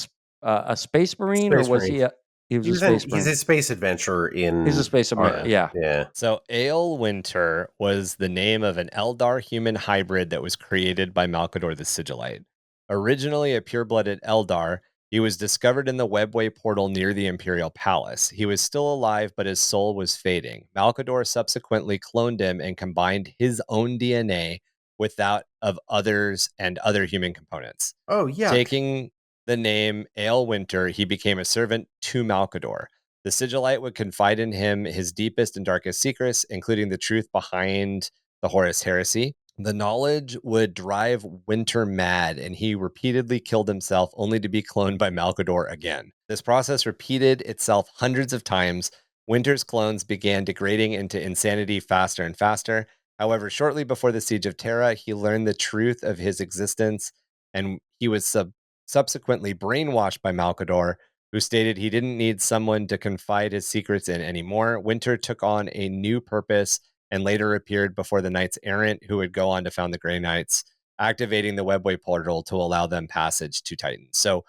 space marine, or was he a? He was a space marine. He's a space adventurer in. He's a space marine. Yeah. So Ael Winter was the name of an Eldar human hybrid that was created by Malcador the Sigillite. Originally a pure-blooded Eldar, he was discovered in the webway portal near the Imperial Palace. He was still alive, but his soul was fading. Malcador subsequently cloned him and combined his own DNA with that of others and other human components. Oh, yeah. Taking the name Ael Winter, he became a servant to Malcador. The Sigillite would confide in him his deepest and darkest secrets, including the truth behind the Horus Heresy. The knowledge would drive Winter mad, and he repeatedly killed himself only to be cloned by Malcador again. This process repeated itself hundreds of times. Winter's clones began degrading into insanity faster and faster. However, shortly before the Siege of Terra, he learned the truth of his existence, and he was subsequently brainwashed by Malcador, who stated he didn't need someone to confide his secrets in anymore. Winter took on a new purpose and later appeared before the Knights-Errant, who would go on to found the Grey Knights, activating the webway portal to allow them passage to Titan. So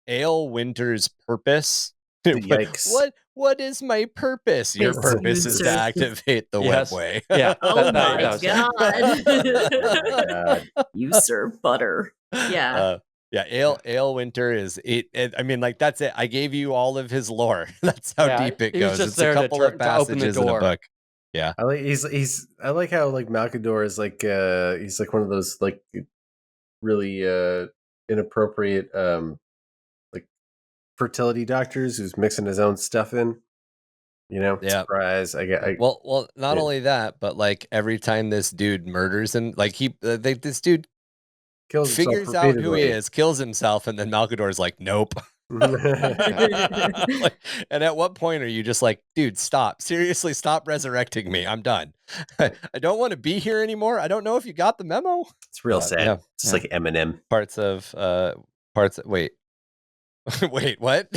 Ale Winter's purpose. Yikes. What is my purpose? Your His purpose is to user. activate the Yes. webway. Yeah. Oh that my was- god. Oh my God. You serve butter. Yeah. Ale Winter is it. I mean, like, that's it. I gave you all of his lore. That's how Yeah, deep it he was goes. just It's a there to couple to of open the passages in a door. book. I like how like Malkador is like he's like one of those like really inappropriate like fertility doctors who's mixing his own stuff in. You know, Yeah. surprise. Well, not yeah. only that, but like every time this dude murders him, like this dude kills himself figures out who he repeatedly. is, kills himself, and then Malkador's like, nope. Like, and at what point are you just like, dude, stop, seriously, stop resurrecting me, I'm done. I don't want to be here anymore. I don't know if you got the memo. It's real sad. Yeah. It's just like Eminem. Wait wait, what?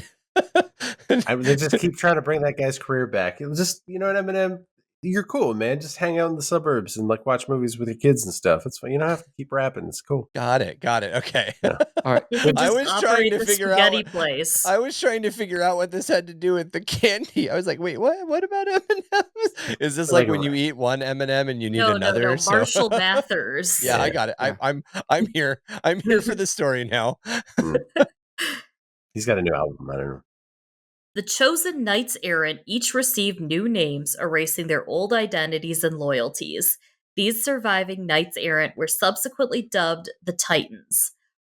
They just keep trying to bring that guy's career back. It was just, you know what, Eminem, you're cool, man. Just hang out in the suburbs and like watch movies with your kids and stuff. It's fine. You don't have to keep rapping. It's cool. Got it. Okay. Yeah. All right. You can I just was trying operate to the figure out spaghetti what- place. I was trying to figure out what this had to do with the candy. I was like, wait, what? What about M&Ms? Is this like when you eat one M&M and you need another? No. So- Marshall Mathers. Yeah, I got it. Yeah. I'm here. I'm here for the story now. He's got a new album. I don't know. The chosen Knights-Errant each received new names, erasing their old identities and loyalties. These surviving Knights-Errant were subsequently dubbed the Titans.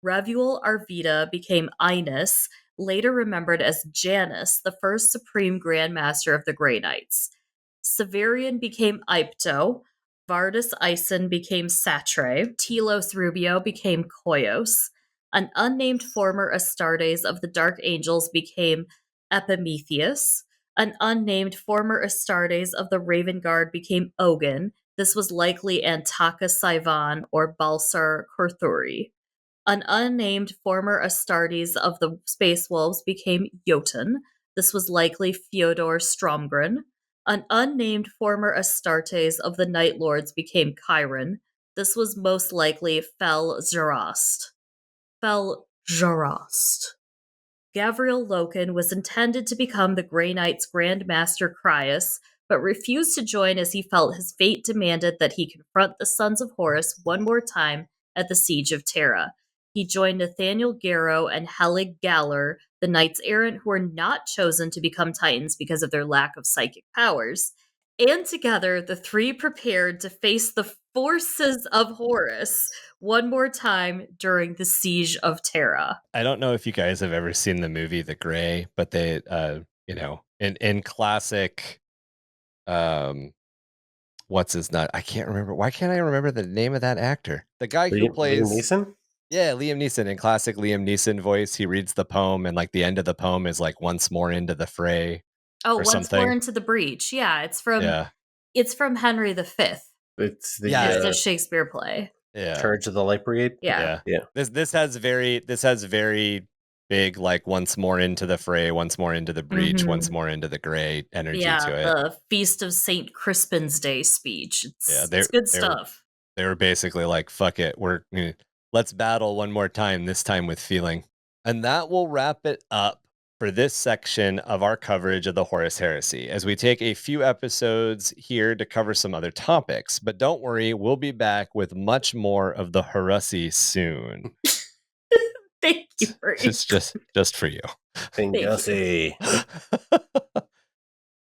Revuel Arvida became Inus, later remembered as Janus, the first supreme Grand Master of the Grey Knights. Severian became Ipto. Vardis Ison became Satre. Telos Rubio became Koyos. An unnamed former Astartes of the Dark Angels became Epimetheus. An unnamed former Astartes of the Raven Guard became Ogun. This was likely Antaka Saivan or Balsar Korthuri. An unnamed former Astartes of the Space Wolves became Jotun. This was likely Fyodor Stromgren. An unnamed former Astartes of the Night Lords became Chiron. This was most likely Fel Jarost. Garviel Loken was intended to become the Grey Knight's Grand Master Cryas, but refused to join as he felt his fate demanded that he confront the Sons of Horus one more time at the Siege of Terra. He joined Nathaniel Garrow and Helig Galler, the Knights-Errant who were not chosen to become Titans because of their lack of psychic powers, and together the three prepared to face the forces of Horus one more time during the Siege of Terra. I don't know if you guys have ever seen the movie The Grey, but they in classic what's his nut? I can't remember. Why can't I remember the name of that actor? The guy who plays Liam Neeson? Yeah, Liam Neeson. In classic Liam Neeson voice, he reads the poem and like the end of the poem is like once more into the fray. Oh, Or once something. more into the breach. Yeah, it's from Henry V. It's the Yeah. It's a Shakespeare play. Yeah. Charge of the Light Brigade. Yeah. This has very big like once more into the fray, once more into the breach, Mhm. once more into the gray energy Yeah, to it. the Feast of St. Crispin's Day speech. Yeah, It's good stuff. They were basically like, fuck it, let's battle one more time, this time with feeling. And that will wrap it up for this section of our coverage of the Horus Heresy, as we take a few episodes here to cover some other topics. But don't worry, we'll be back with much more of the Heresy soon. Thank you for just for you. Gussie.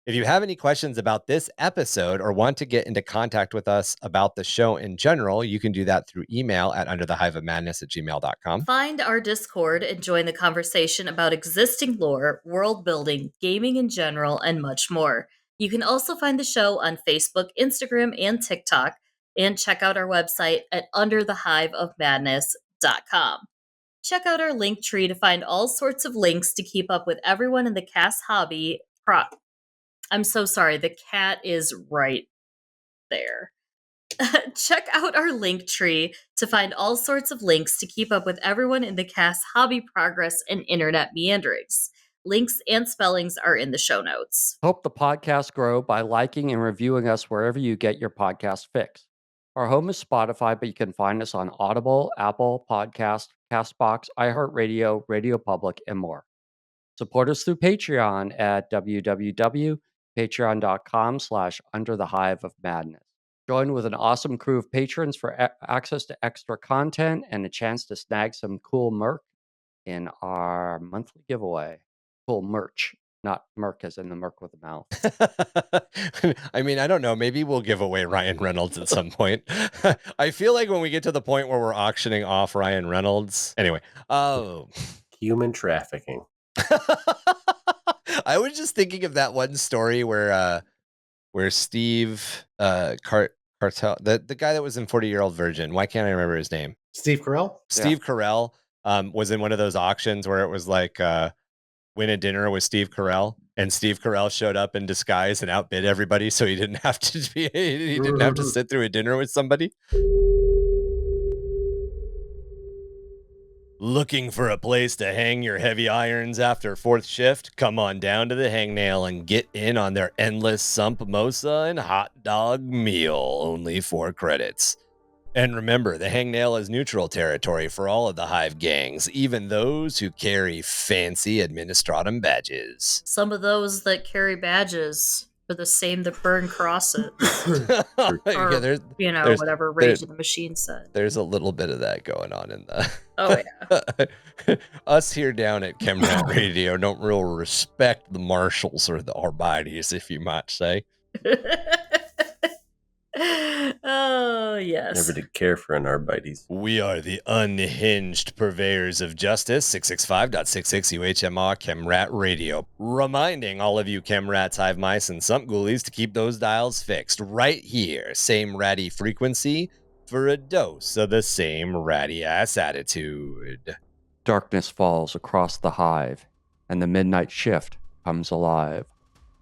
If you have any questions about this episode or want to get into contact with us about the show in general, you can do that through email at underthehiveofmadness@gmail.com. Find our Discord and join the conversation about existing lore, world building, gaming in general, and much more. You can also find the show on Facebook, Instagram, and TikTok, and check out our website at underthehiveofmadness.com. Check out our link tree to find all sorts of links to keep up with everyone in the cast hobby. I'm so sorry, the cat is right there. Check out our link tree to find all sorts of links to keep up with everyone in the cast hobby progress and internet meanderings. Links and spellings are in the show notes. Help the podcast grow by liking and reviewing us wherever you get your podcast fix. Our home is Spotify, but you can find us on Audible, Apple Podcast, CastBox, iHeartRadio, Radio Public, and more. Support us through Patreon at www.patreon.com/underthehive of madness. Join with an awesome crew of patrons for access to extra content and a chance to snag some cool merch in our monthly giveaway. Cool merch, not merc as in the merc with a mouth. I mean, I don't know. Maybe we'll give away Ryan Reynolds at some point. I feel like when we get to the point where we're auctioning off Ryan Reynolds. Anyway, human trafficking. I was just thinking of that one story where Steve Cartel, the guy that was in 40-Year-Old Virgin. Why can't I remember his name? Steve Carell. Steve Carell was in one of those auctions where it was like win a dinner with Steve Carell, and Steve Carell showed up in disguise and outbid everybody, so he didn't have to sit through a dinner with somebody. Looking for a place to hang your heavy irons after 4th shift? Come on down to the Hangnail and get in on their endless Sumpmosa and hot dog meal, only 4 credits. And remember, the Hangnail is neutral territory for all of the Hive gangs, even those who carry fancy Administratum badges. Some of those that carry badges are the same that burn crosses. Or, whatever Rage of the Machine said. There's a little bit of that going on in the... Oh, yeah. Us here down at ChemRat Radio don't real respect the marshals or the Arbites, if you might say. Oh, yes. Never did care for an Arbites. We are the unhinged purveyors of justice, 665.66 UHMR ChemRat Radio. Reminding all of you ChemRats, Hive Mice, and Sump Ghoulies to keep those dials fixed right here. Same ratty frequency for a dose of the same ratty ass attitude. Darkness falls across the hive, and the midnight shift comes alive.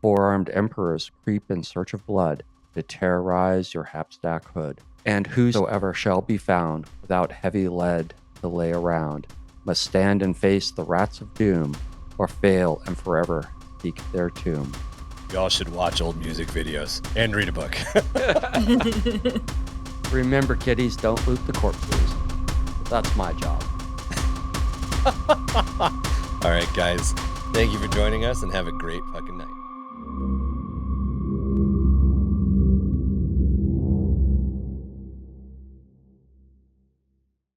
4-armed emperors creep in search of blood to terrorize your hapstack hood. And whosoever shall be found without heavy lead to lay around must stand and face the rats of doom, or fail and forever seek their tomb. Y'all should watch old music videos and read a book. Remember, kiddies, don't loot the corpses. That's my job. All right, guys. Thank you for joining us, and have a great fucking night.